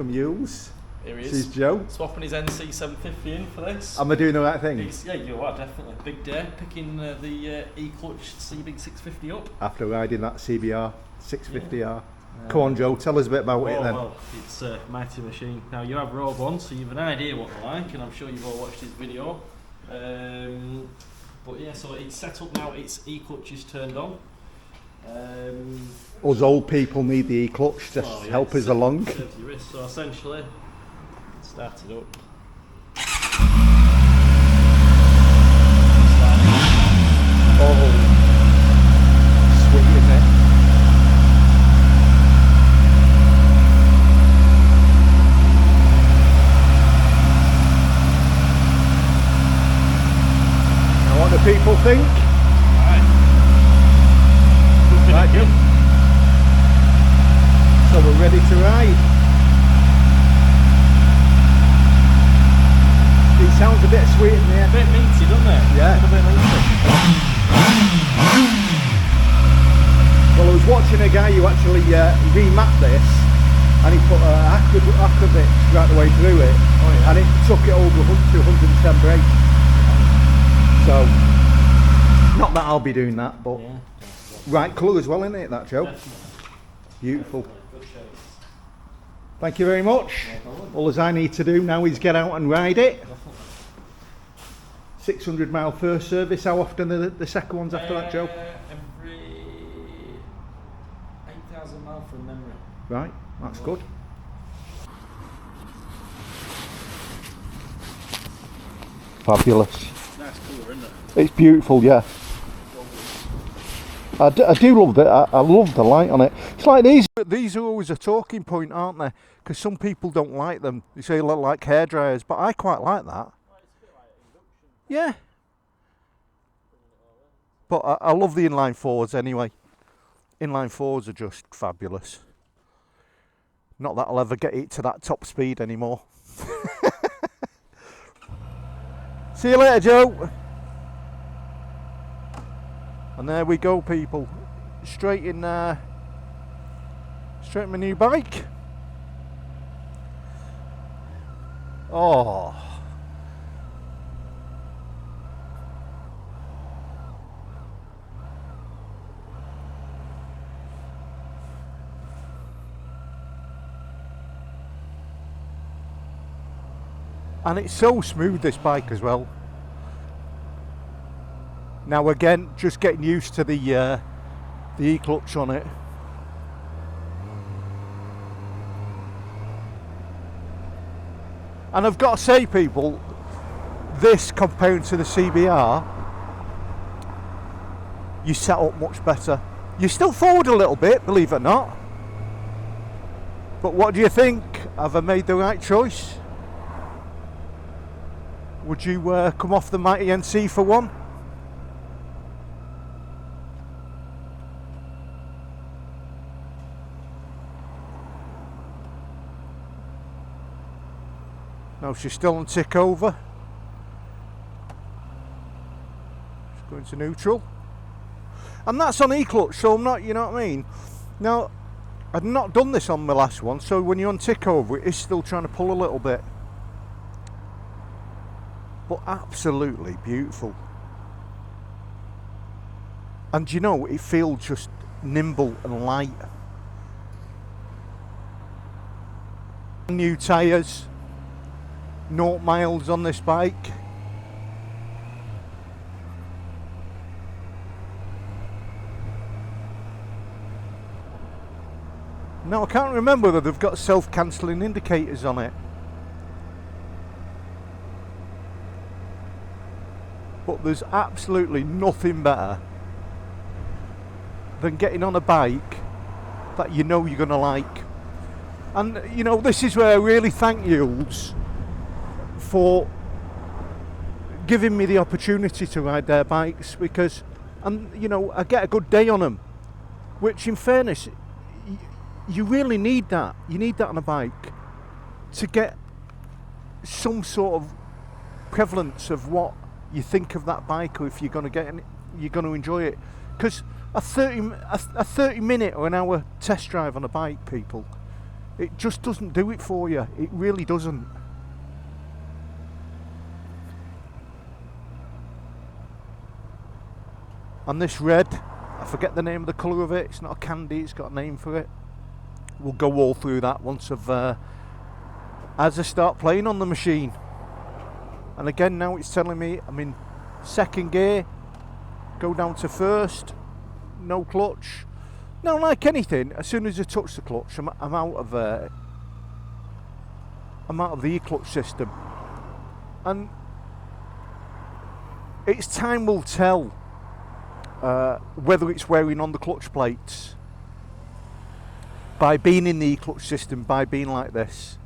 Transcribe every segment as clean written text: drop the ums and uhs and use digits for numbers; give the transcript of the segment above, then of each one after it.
From Yules. Here he This is. is Joe. Swapping his NC 750 in for this. Am I doing the right thing? Yeah, you are definitely. Big day, picking the E-Clutch CB 650 up. After riding that CBR 650R. Come on, Joe, tell us a bit about it then. Well, it's a mighty machine. Now, you have Rogue One, so you have an idea what they're like, and I'm sure you've all watched his video. But yeah, so it's set up now, its E-Clutch is turned on. Us old people need the E-Clutch to help us along. Serves your wrist. So essentially, start it up. Oh, sweet, isn't it? Now, what do people think? Right, Joe. So we're ready to ride. It sounds a bit sweet in there. A bit minty, doesn't it? Yeah. A bit minty. Well, I was watching a guy who actually remapped this, and he put Akrovich right the way through it, and it took it over to 110 brake. So, not that I'll be doing that, but Yeah. right colour as well, isn't it, that, Joe? Definitely. Beautiful. Good shows. Thank you very much. No problem. All as I need to do now is get out and ride it. Definitely. 600 mile first service. How often are the second ones after that, Joe? Every 8,000 miles from memory. Right, that's good. Fabulous. Nice colour, isn't it? It's beautiful, yeah. I do love it. I love the light on it. It's like these are always a talking point, aren't they? Because some people don't like them. They say they look like hairdryers, but I quite like that. Yeah. But I love the inline fours anyway. Inline fours are just fabulous. Not that I'll ever get it to that top speed anymore. See you later, Joe. And there we go, people. Straight in my new bike. Oh. And it's so smooth, this bike, as well. Now again, just getting used to the E-Clutch on it. And I've got to say, people, this compared to the CBR, you set up much better. You still forward a little bit, believe it or not. But what do you think? Have I made the right choice? Would you come off the Mighty NC for one? No, she's still on tick over. She's going to neutral. And that's on E-Clutch, so I'm not, you know what I mean? Now, I've not done this on my last one, so when you're on tick over, it is still trying to pull a little bit. But absolutely beautiful. And you know, it feels just nimble and light. New tyres. 0 miles on this bike. Now I can't remember whether they've got self-cancelling indicators on it. But there's absolutely nothing better than getting on a bike that you know you're going to like. And you know, this is where I really thank Yules for giving me the opportunity to ride their bikes, because, and you know, I get a good day on them, which in fairness, you really need that. You need that on a bike to get some sort of prevalence of what you think of that bike, or if you're going to get in, you're going to enjoy it. Because a 30 minute or an hour test drive on a bike, people, It just doesn't do it for you. It really doesn't. And this red, I forget the name of the colour of it. It's not a candy, it's got a name for it. We'll go all through that once as I start playing on the machine. And again, now it's telling me I'm in second gear, go down to first, no clutch. Now, like anything, as soon as I touch the clutch, I'm out of the e-clutch system, and it's time will tell whether it's wearing on the clutch plates by being in the e-clutch system, by being like this.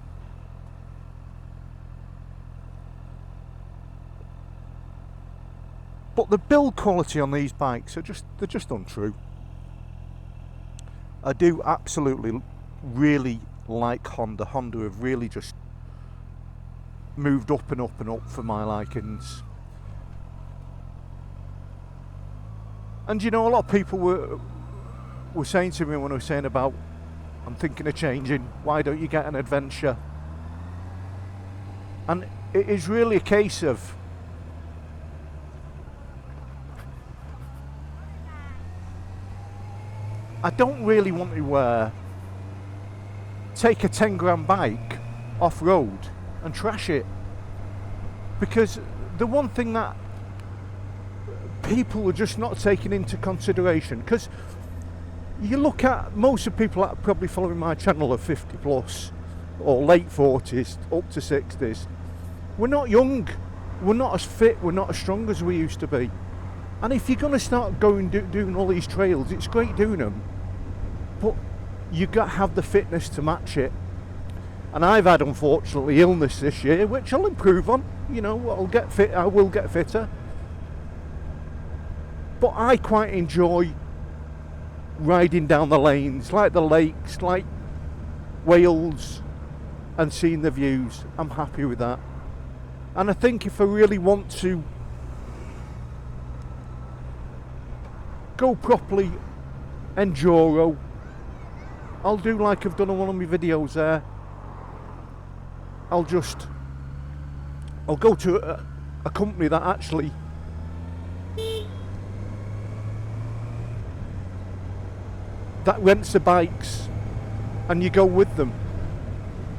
But the build quality on these bikes they're just untrue. I do absolutely really like Honda. Honda have really just moved up and up and up for my likings. And you know, a lot of people were saying to me when I was saying about I'm thinking of changing, why don't you get an adventure? And it is really a case of I don't really want to take a 10 grand bike off road and trash it, because the one thing that people are just not taking into consideration, because you look at most of the people that are probably following my channel are 50 plus or late 40s up to 60s. We're not young, we're not as fit, we're not as strong as we used to be. And if you're going to start going doing all these trails, it's great doing them, but you got to have the fitness to match it. And I've had, unfortunately, illness this year, which I'll improve on. You know, I'll get fit. I will get fitter. But I quite enjoy riding down the lanes, like the lakes, like Wales, and seeing the views. I'm happy with that. And I think if I really want to go properly enduro, I'll do like I've done on one of my videos there. I'll go to a company that actually that rents the bikes, and you go with them,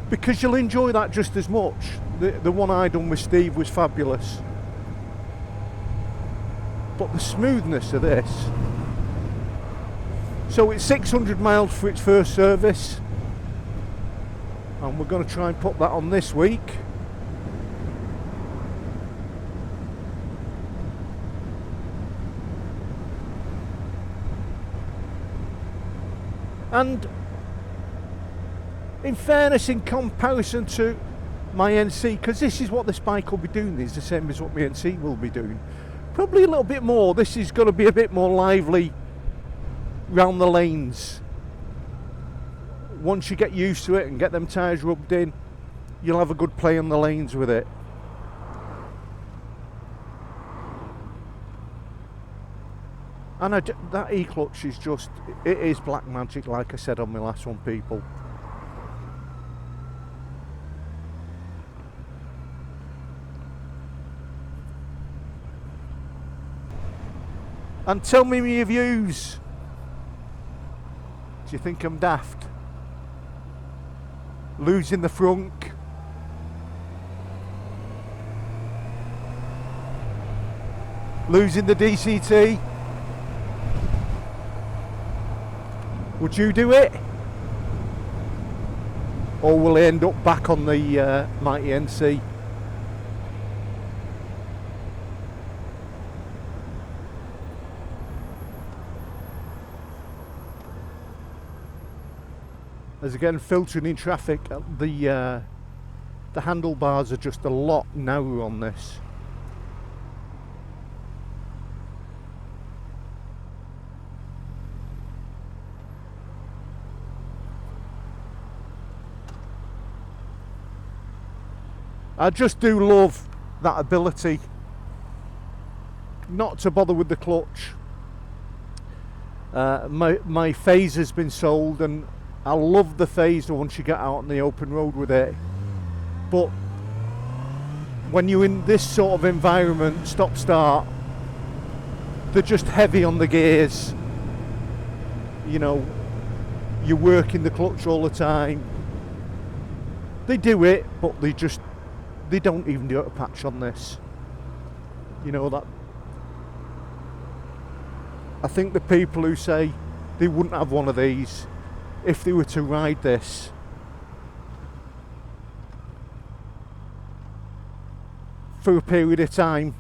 because you'll enjoy that just as much. The one I done with Steve was fabulous, but the smoothness of this. So it's 600 miles for its first service, and we're going to try and put that on this week. And in fairness, in comparison to my NC, because this is what this bike will be doing, is the same as what my NC will be doing, probably a little bit more. This is going to be a bit more lively round the lanes. Once you get used to it and get them tyres rubbed in, you'll have a good play on the lanes with it. And that e-clutch is just, it is black magic, like I said on my last one, people. And tell me your views. Do you think I'm daft? Losing the frunk? Losing the DCT? Would you do it? Or will I end up back on the mighty NC? As again, filtering in traffic, the handlebars are just a lot narrower on this. I just do love that ability not to bother with the clutch. My phaser's been sold, and I love the Phaser once you get out on the open road with it. But when you're in this sort of environment, stop-start, they're just heavy on the gears. You know, you're working the clutch all the time. They do it, but they don't even do it a patch on this. You know that. I think the people who say they wouldn't have one of these if they were to ride this, for a period of time,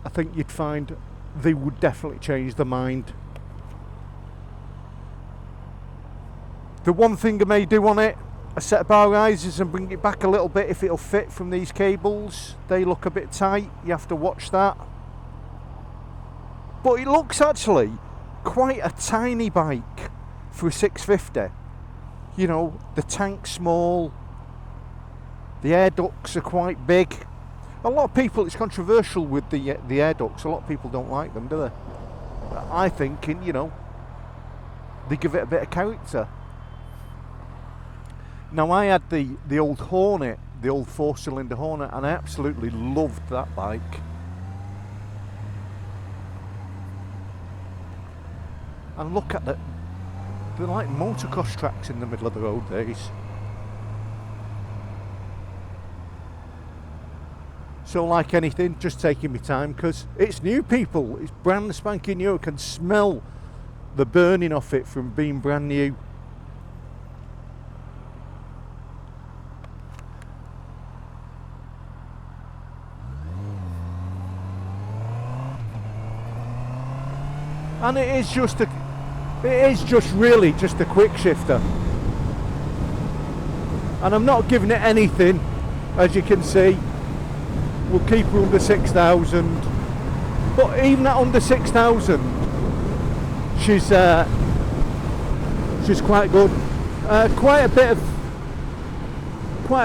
I think you'd find they would definitely change their mind. The one thing I may do on it, a set of bar risers and bring it back a little bit if it'll fit from these cables. They look a bit tight, you have to watch that. But it looks actually quite a tiny bike for a 650. You know, the tank's small, the air ducts are quite big. A lot of people, it's controversial with the air ducts, a lot of people don't like them, do they? I think, you know, they give it a bit of character. Now I had the old Hornet, the old 4-cylinder Hornet, and I absolutely loved that bike. And look at that, they're like motocross tracks in the middle of the road, these. So like anything, just taking my time, because it's new, people. It's brand spanking new. I can smell the burning off it from being brand new. And it is just really just a quick shifter. And I'm not giving it anything, as you can see. We'll keep her under 6,000. But even at under 6,000, she's quite good. Quite a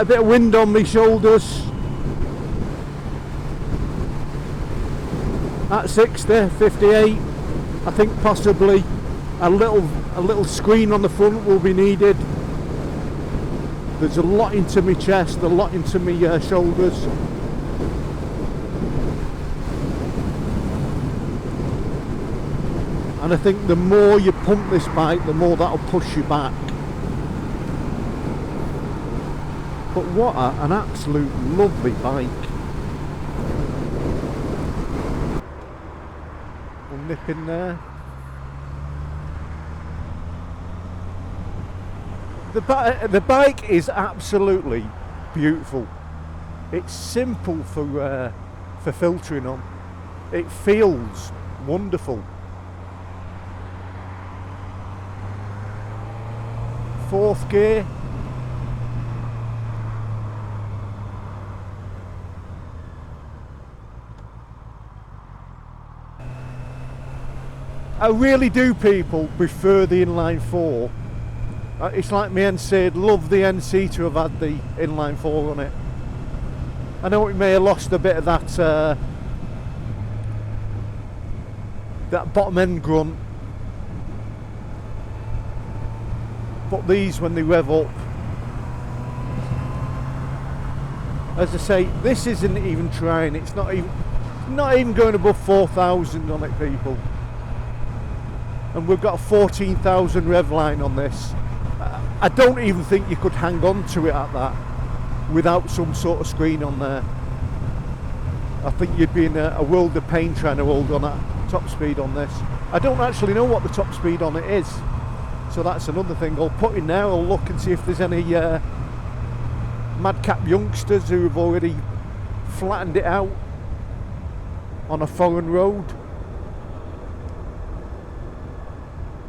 bit of wind on my shoulders. At 60, 58. I think possibly a little screen on the front will be needed. There's a lot into my chest, a lot into my shoulders. And I think the more you pump this bike, the more that'll push you back. But what an absolute lovely bike. Nip in there. The bike is absolutely beautiful. It's simple for filtering on. It feels wonderful. 4th gear. I really do, people, prefer the inline 4. It's like me and said, love the NC to have had the inline 4 on it. I know it may have lost a bit of that bottom end grunt, but these, when they rev up, as I say, this isn't even trying. It's not even going above 4,000 on it, people. And we've got a 14,000 rev line on this. I don't even think you could hang on to it at that without some sort of screen on there. I think you'd be in a world of pain trying to hold on at top speed on this. I don't actually know what the top speed on it is, so that's another thing. I'll put in there, I'll look and see if there's any madcap youngsters who have already flattened it out on a foreign road.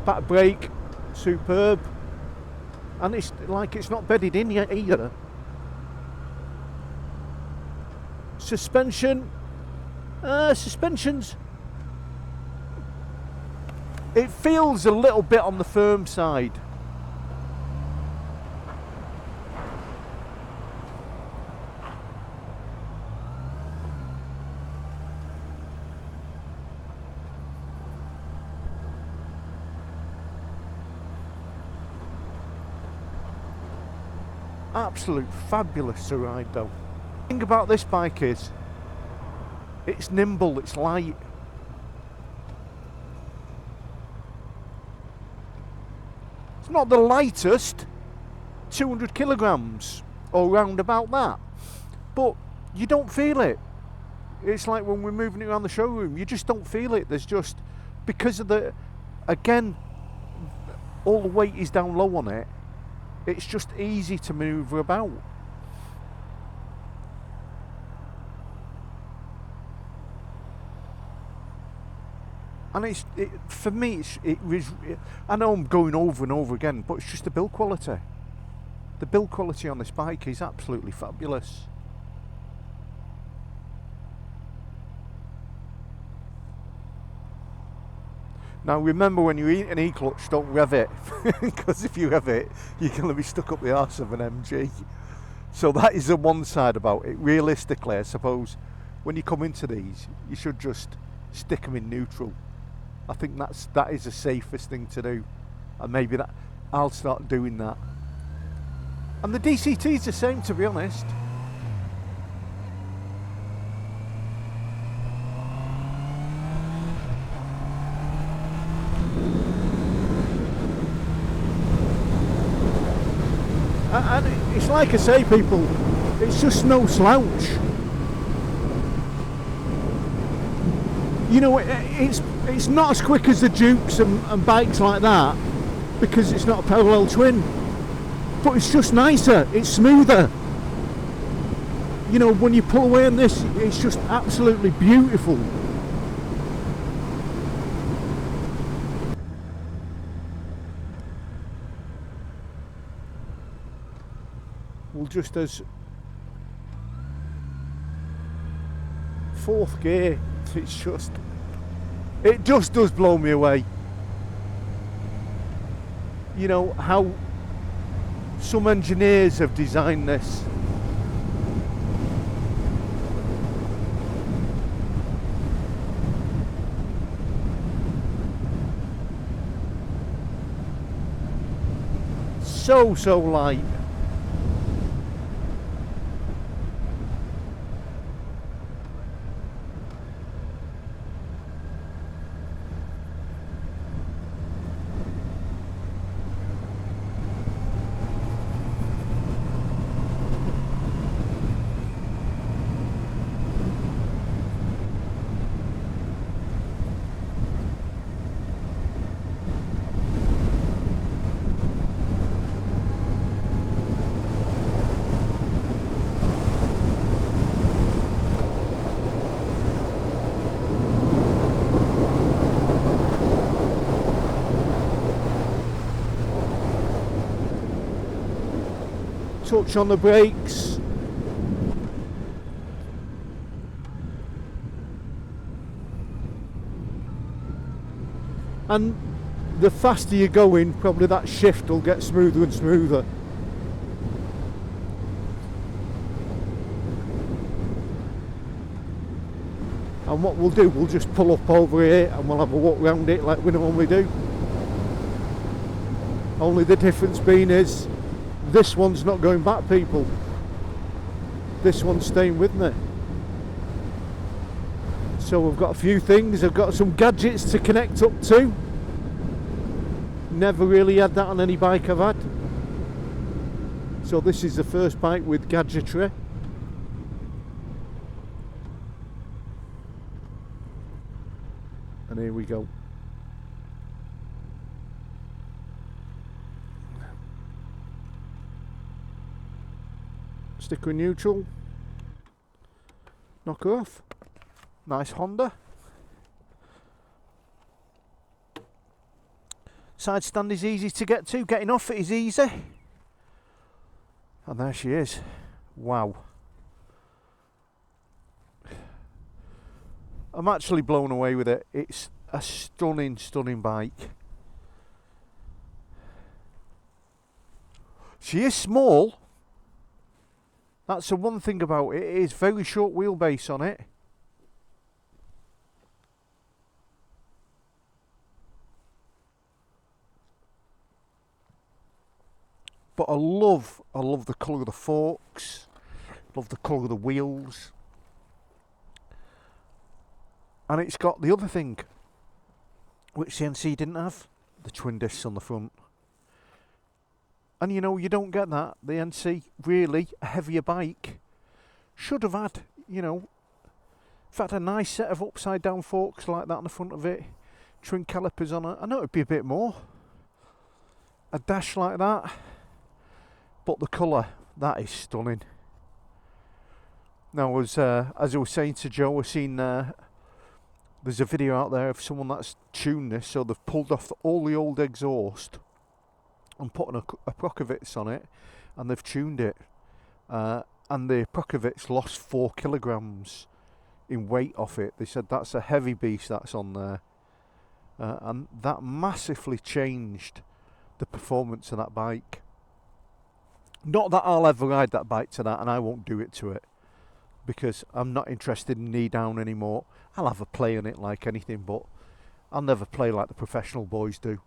Back brake, superb, and it's like it's not bedded in yet either. Suspension, suspensions, it feels a little bit on the firm side. Absolute fabulous to ride though. The thing about this bike is, it's nimble, it's light. It's not the lightest, 200 kilograms or round about that, but you don't feel it. It's like when we're moving it around the showroom, you just don't feel it. There's just, because of the, again, all the weight is down low on it, it's just easy to manoeuvre about. And for me, I know I'm going over and over again, but it's just the build quality. The build quality on this bike is absolutely fabulous. Now remember, when you eat an E-clutch, don't rev it, because if you rev it, you're going to be stuck up the arse of an MG. So that is the one side about it. Realistically, I suppose, when you come into these, you should just stick them in neutral. I think that is the safest thing to do, and maybe that I'll start doing that. And the DCT is the same, to be honest. And it's like I say, people, it's just no slouch. You know, it's not as quick as the Dukes and bikes like that, because it's not a parallel twin, but it's just nicer, it's smoother. You know, when you pull away on this, it's just absolutely beautiful. Well, just as fourth gear, it just does blow me away. You know how some engineers have designed this. So light. Touch on the brakes. And the faster you're going, probably that shift will get smoother and smoother. And what we'll do, we'll just pull up over here and we'll have a walk around it like we normally do. Only the difference being is, this one's not going back, people. This one's staying with me. So we've got a few things. I've got some gadgets to connect up to. Never really had that on any bike I've had. So this is the first bike with gadgetry. And here we go. Sticker in neutral. Knock her off. Nice Honda. Side stand is easy to get to. Getting off it is easy. And there she is. Wow. I'm actually blown away with it. It's a stunning, stunning bike. She is small. That's the one thing about it. It is very short wheelbase on it. But I love the colour of the forks, love the colour of the wheels. And it's got the other thing, which the NC didn't have, the twin discs on the front. And you know, you don't get that. The NC, really, a heavier bike, should have had, you know, if it had a nice set of upside down forks like that on the front of it, twin calipers on it, I know it'd be a bit more. A dash like that. But the colour, that is stunning. Now, as I was saying to Joe, I've seen there's a video out there of someone that's tuned this, so they've pulled off all the old exhaust and put a Prokovitz on it, and they've tuned it. And the Prokovitz lost 4 kilograms in weight off it. They said that's a heavy beast that's on there. And that massively changed the performance of that bike. Not that I'll ever ride that bike to that, and I won't do it to it, because I'm not interested in knee down anymore. I'll have a play on it like anything, but I'll never play like the professional boys do.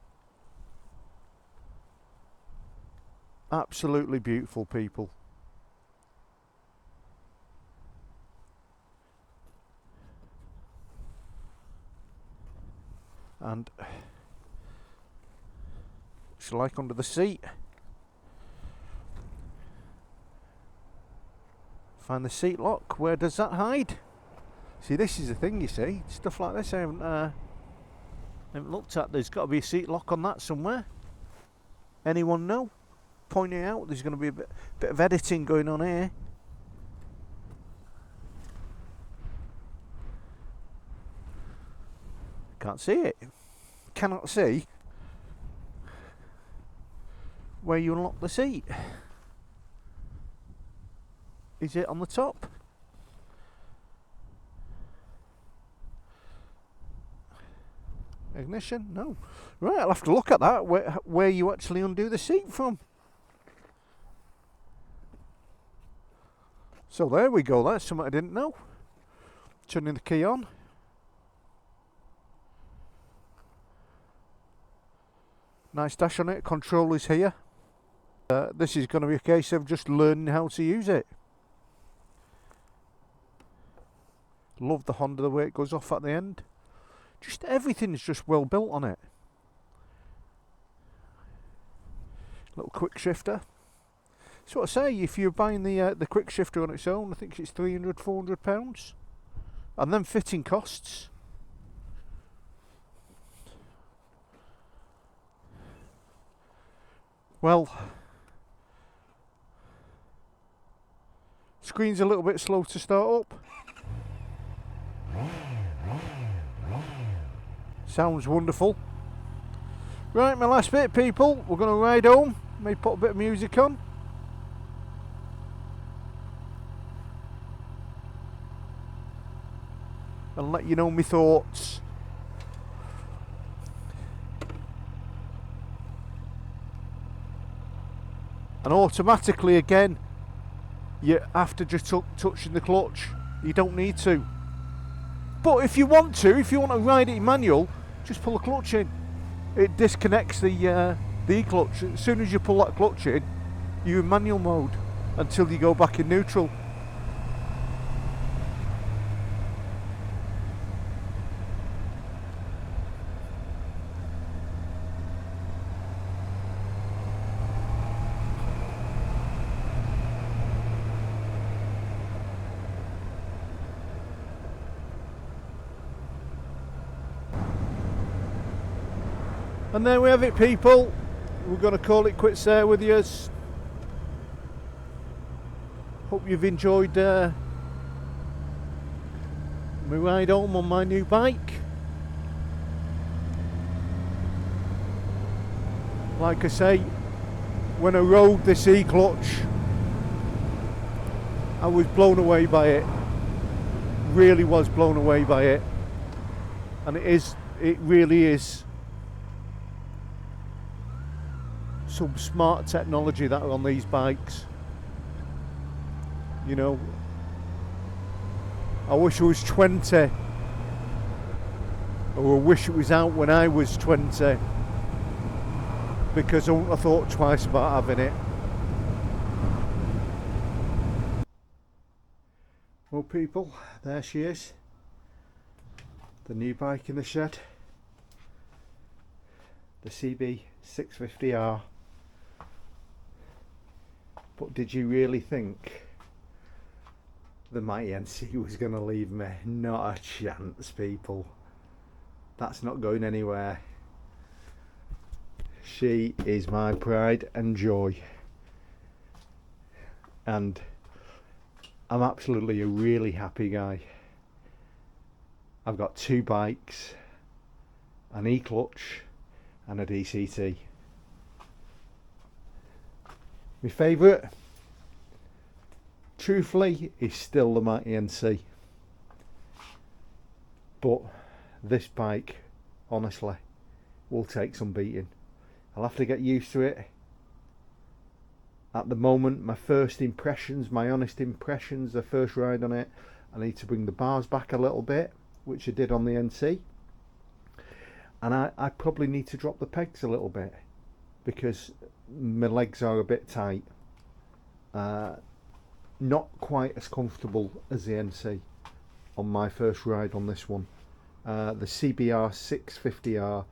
Absolutely beautiful, people. And it's like under the seat. Find the seat lock. Where does that hide? See, this is the thing, you see. Stuff like this I haven't looked at. There's got to be a seat lock on that somewhere. Anyone know? Point it out. There's going to be a bit of editing going on here. Can't see it. Cannot see where you unlock the seat. Is it on the top? Ignition? No. Right, I'll have to look at that, where you actually undo the seat from. So there we go, that's something I didn't know. Turning the key on. Nice dash on it, controllers here. This is going to be a case of just learning how to use it. Love the Honda, the way it goes off at the end. Just everything's just well built on it. Little quick shifter. So I say, if you're buying the quick shifter on its own, I think it's £300–400, and then fitting costs. Well, screen's a little bit slow to start up. Sounds wonderful. Right, my last bit, people. We're going to ride home. May put a bit of music on. And let you know my thoughts. And automatically again, you after just touching the clutch, you don't need to. But if you want to ride it in manual, just pull the clutch in. It disconnects the e-clutch. As soon as you pull that clutch in, you're in manual mode until you go back in neutral. And there we have it, people. We're going to call it quits there with you. Hope you've enjoyed my ride home on my new bike. Like I say, when I rode this e-clutch, I was blown away by it. Really was blown away by it. And it really is some smart technology that are on these bikes. You know, I wish I was 20, or I wish it was out when I was 20, because I wouldn't have thought twice about having it. Well people, there she is. The new bike in the shed. The CB650R. But did you really think the Mighty NC was going to leave me? Not a chance, people. That's not going anywhere. She is my pride and joy. And I'm absolutely a really happy guy. I've got 2 bikes, an E-clutch and a DCT. My favourite, truthfully, is still the Mighty NC. But this bike, honestly, will take some beating. I'll have to get used to it. At the moment, my first impressions, my honest impressions, the first ride on it, I need to bring the bars back a little bit, which I did on the NC. And I probably need to drop the pegs a little bit because my legs are a bit tight. Not quite as comfortable as the NC on my first ride on this one. The CBR 650R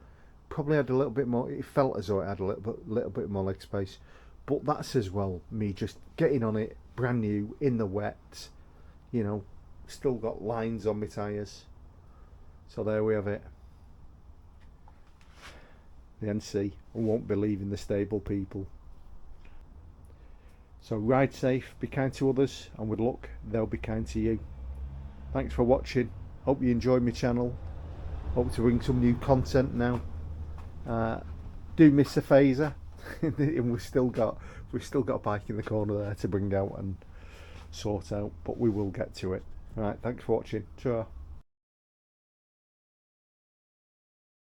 probably had a little bit more, it felt as though it had a little bit more leg space, but that's as well me just getting on it brand new in the wet, you know, still got lines on my tyres. So there we have it. The NC won't be leaving the stable, people. So ride safe, be kind to others, and with luck they'll be kind to you. Thanks for watching. Hope you enjoyed my channel. Hope to bring some new content now. Do miss a phaser, and we've still got a bike in the corner there to bring out and sort out, but we will get to it. Alright, thanks for watching. Ciao.